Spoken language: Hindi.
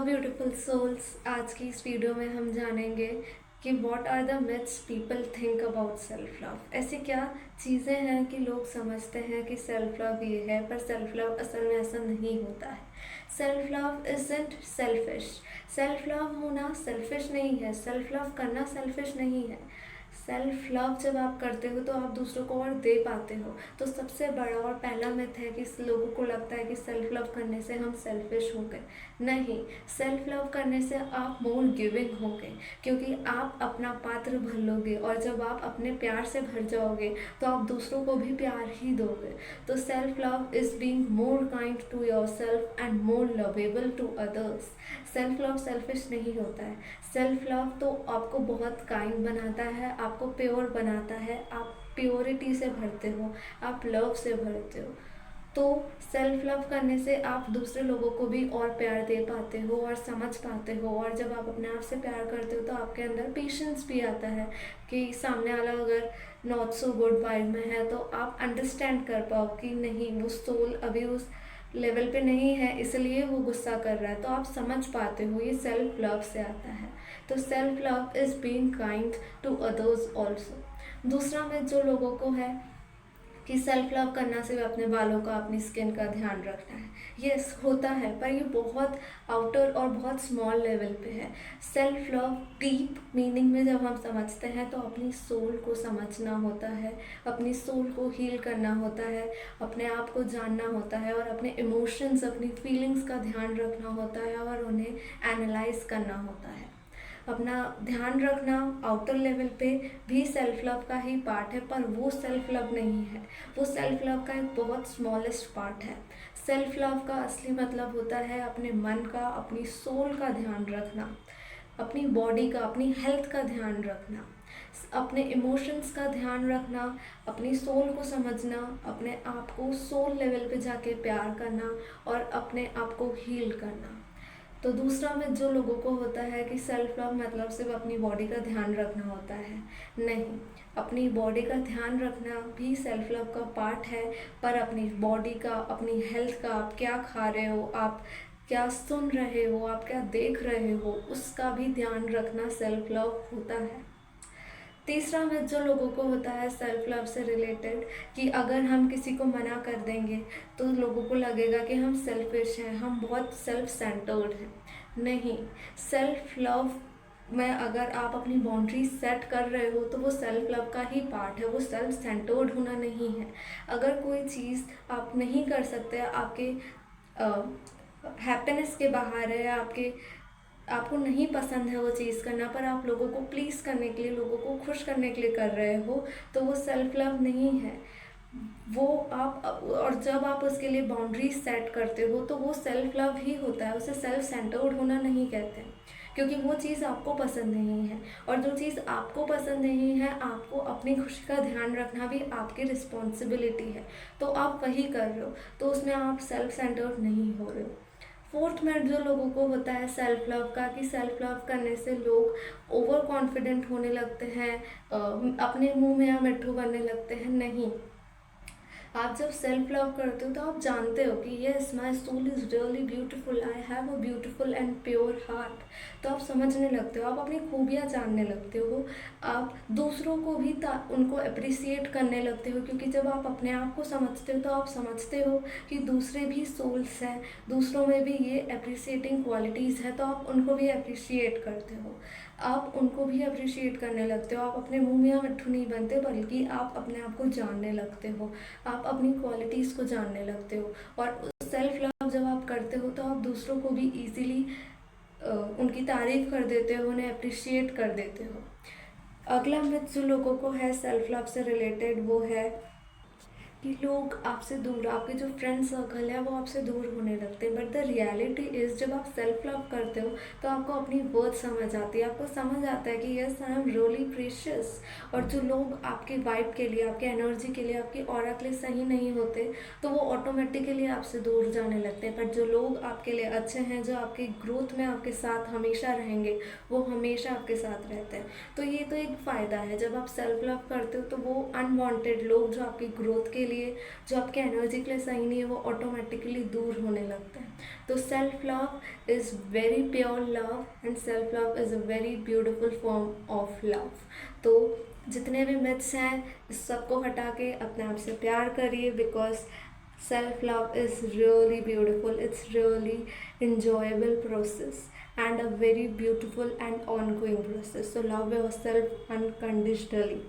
ब्यूटीफुल सोल्स, आज की इस वीडियो में हम जानेंगे कि what are the myths people think about self love. ऐसी क्या चीज़ें हैं कि लोग समझते हैं कि सेल्फ लव ये है, पर सेल्फ लव असल में ऐसा नहीं होता है। Self love isn't selfish. Self love होना सेल्फिश नहीं है, सेल्फ लव करना सेल्फिश नहीं है। सेल्फ लव जब आप करते हो तो आप दूसरों को और दे पाते हो। तो सबसे बड़ा और पहला मिथ है कि लोगों को लगता है कि सेल्फ लव करने से हम सेल्फिश हो गए। नहीं, सेल्फ लव करने से आप मोर गिविंग होंगे, क्योंकि आप अपना पात्र भर लोगे, और जब आप अपने प्यार से भर जाओगे तो आप दूसरों को भी प्यार ही दोगे। तो self love is being more kind to your self and more lovable to others. Self love selfish नहीं होता है। सेल्फ लव तो आपको बहुत काइंड बनाता है, आपको प्योर बनाता है, आप प्योरिटी से भरते हो, आप लव से भरते हो। तो सेल्फ लव करने से आप दूसरे लोगों को भी और प्यार दे पाते हो और समझ पाते हो। और जब आप अपने आप से प्यार करते हो तो आपके अंदर पेशेंस भी आता है कि सामने वाला अगर नॉट सो गुड वाइब में है तो आप अंडरस्टैंड कर पाओ कि नहीं, वो सोल अभी उस लेवल पे नहीं है, इसलिए वो गुस्सा कर रहा है, तो आप समझ पाते हो। ये सेल्फ लव से आता है। तो self love is being kind to others also. दूसरा में जो लोगों को है कि सेल्फ लव करना सिर्फ अपने बालों का, अपनी स्किन का ध्यान रखना है। यस, होता है, पर ये बहुत आउटर और बहुत स्मॉल लेवल पे है। सेल्फ लव डीप मीनिंग में जब हम समझते हैं तो अपनी सोल को समझना होता है, अपनी सोल को हील करना होता है, अपने आप को जानना होता है, और अपने इमोशंस, अपनी फीलिंग्स का ध्यान रखना होता है और उन्हें एनालाइज करना होता है। अपना ध्यान रखना आउटर लेवल पे भी सेल्फ लव का ही पार्ट है, पर वो सेल्फ लव नहीं है, वो सेल्फ लव का एक बहुत स्मॉलेस्ट पार्ट है। सेल्फ लव का असली मतलब होता है अपने मन का, अपनी सोल का ध्यान रखना, अपनी बॉडी का, अपनी हेल्थ का ध्यान रखना, अपने इमोशंस का ध्यान रखना, अपनी सोल को समझना, अपने आप को सोल लेवल पे जाके प्यार करना और अपने आप को हील करना। तो दूसरा में जो लोगों को होता है कि सेल्फ लव मतलब सिर्फ अपनी बॉडी का ध्यान रखना होता है। नहीं, अपनी बॉडी का ध्यान रखना भी सेल्फ लव का पार्ट है, पर अपनी बॉडी का, अपनी हेल्थ का, आप क्या खा रहे हो, आप क्या सुन रहे हो, आप क्या देख रहे हो, उसका भी ध्यान रखना सेल्फ लव होता है। तीसरा मिथ जो लोगों को होता है सेल्फ लव से रिलेटेड कि अगर हम किसी को मना कर देंगे तो लोगों को लगेगा कि हम सेल्फिश हैं, हम बहुत सेल्फ सेंटर्ड हैं। नहीं, सेल्फ लव में अगर आप अपनी बाउंड्री सेट कर रहे हो तो वो सेल्फ लव का ही पार्ट है, वो सेल्फ सेंटर्ड होना नहीं है। अगर कोई चीज़ आप नहीं कर सकते, आपके हैप्पीनेस के बाहर है, आपको नहीं पसंद है वो चीज़ करना, पर आप लोगों को प्लीज़ करने के लिए, लोगों को खुश करने के लिए कर रहे हो, तो वो सेल्फ लव नहीं है। वो आप, और जब आप उसके लिए बाउंड्री सेट करते हो तो वो सेल्फ लव ही होता है, उसे सेल्फ सेंटर्ड होना नहीं कहते हैं, क्योंकि वो चीज़ आपको पसंद नहीं है। और जो चीज़ आपको पसंद नहीं है, आपको अपनी खुशी का ध्यान रखना भी आपकी रिस्पॉन्सिबिलिटी है, तो आप वही कर रहे हो, तो उसमें आप सेल्फ सेंटर्ड नहीं हो रहे हो। फोर्थ में जो लोगों को होता है सेल्फ लव का कि सेल्फ लव करने से लोग ओवर कॉन्फिडेंट होने लगते हैं, अपने मुंह में या मिट्ठू बनने लगते हैं। नहीं, आप जब सेल्फ लव करते हो तो आप जानते हो कि yes, my soul is really beautiful, I have a beautiful and pure heart. तो आप समझने लगते हो, आप अपनी खूबियाँ जानने लगते हो, आप दूसरों को भी उनको अप्रिसिएट करने लगते हो, क्योंकि जब आप अपने आप को समझते हो तो आप समझते हो कि दूसरे भी सोल्स हैं, दूसरों में भी ये अप्रिसिएटिंग क्वालिटीज़ हैं, तो आप उनको भी अप्रिशिएट करते हो, आप उनको भी अप्रिशिएट करने लगते हो। आप अपने मुंह में या मिट्ठू नहीं बनते, बल्कि आप अपने आप को जानने लगते हो, आप अपनी क्वालिटीज़ को जानने लगते हो। और सेल्फ लव जब आप करते हो तो आप दूसरों को भी ईजिली उनकी तारीफ़ कर देते हो, उन्हें अप्रिशिएट कर देते हो। अगला मिथ जो लोगों को है सेल्फ लव से रिलेटेड वो है कि लोग आपसे दूर, आपके जो फ्रेंड सर्कल है वो आपसे दूर होने लगते हैं। बट द रियलिटी इज़, जब आप सेल्फ लव करते हो तो आपको अपनी वर्थ समझ आती है, आपको समझ आता है कि yes, I am really precious. और जो लोग आपके वाइब के लिए, आपके एनर्जी के लिए, आपकी ऑरा के लिए सही नहीं होते तो वो ऑटोमेटिकली आपसे दूर जाने लगते हैं। पर जो लोग आपके लिए अच्छे हैं, जो आपकी ग्रोथ में आपके साथ हमेशा रहेंगे, वो हमेशा आपके साथ रहते हैं। तो ये तो एक फ़ायदा है, जब आप सेल्फ लव करते हो तो वो अनवांटेड लोग जो आपकी ग्रोथ के लिए, जो आपके एनर्जी के लिए सही नहीं है, वो ऑटोमेटिकली दूर होने लगते हैं। तो self love is very pure love and self love is a very beautiful form of love. तो जितने भी मिथ्स हैं इस सबको हटा के अपने आप से प्यार करिए, because self love is really beautiful, it's really enjoyable process and a very beautiful and ongoing process. So love yourself unconditionally.